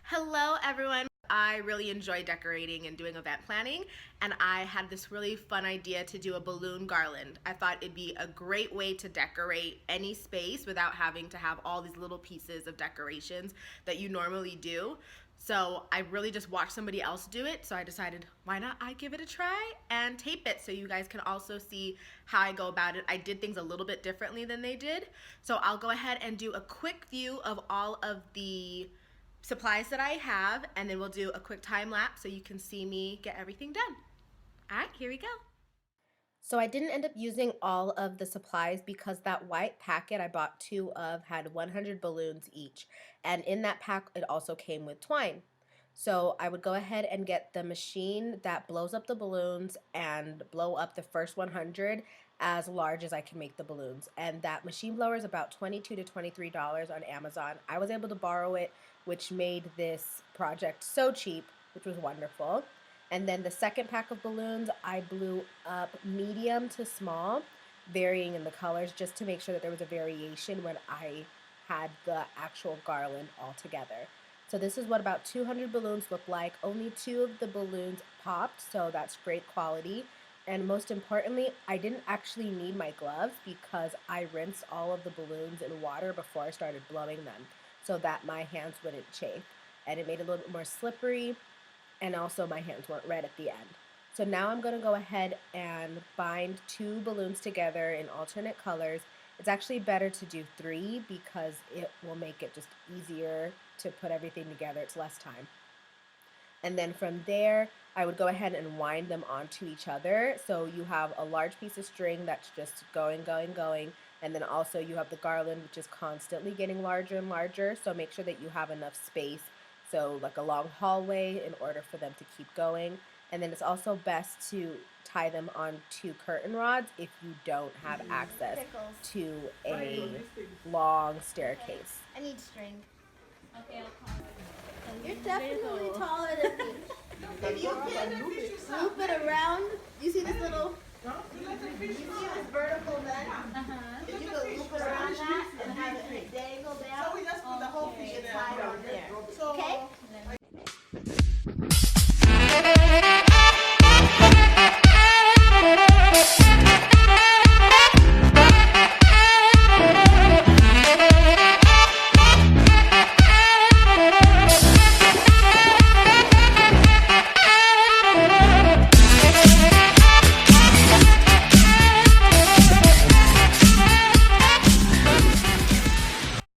Hello everyone. I really enjoy decorating and doing event planning, and I had this really fun idea to do a balloon garland. I thought it'd be a great way to decorate any space without having to have all these little pieces of decorations that you normally do. So I really just watched somebody else do it, so I decided why not I give it a try and tape it so you guys can also see how I go about it. I did things a little bit differently than they did, so I'll go ahead and do a quick view of all of the supplies that I have, and then we'll do a quick time lapse so you can see me get everything done. All right, here we go. So I didn't end up using all of the supplies because that white packet I bought 2 of had 100 balloons each, and in that pack it also came with twine. So I would go ahead and get the machine that blows up the balloons and blow up the first 100 as large as I can make the balloons. And that machine blower is about $22 to $23 on Amazon. I was able to borrow it, which made this project so cheap, which was wonderful. And then the second pack of balloons, I blew up medium to small, varying in the colors, just to make sure that there was a variation when I had the actual garland all together. So this is what about 200 balloons look like. Only 2 of the balloons popped, so that's great quality. And most importantly, I didn't actually need my gloves because I rinsed all of the balloons in water before I started blowing them so that my hands wouldn't chafe. And it made it a little bit more slippery, and also my hands weren't red at the end. So now I'm going to go ahead and bind 2 balloons together in alternate colors. It's actually better to do 3 because it will make it just easier to put everything together. It's less time. And then from there, I would go ahead and wind them onto each other. So you have a large piece of string that's just going, and then also you have the garland, which is constantly getting larger and larger. So make sure that you have enough space, so like a long hallway, in order for them to keep going. And then it's also best to tie them onto curtain rods if you don't have access to a long staircase. I need string. Okay, I'll call it. You're definitely taller than me. If you can loop it around, you see this little, you see this vertical vent?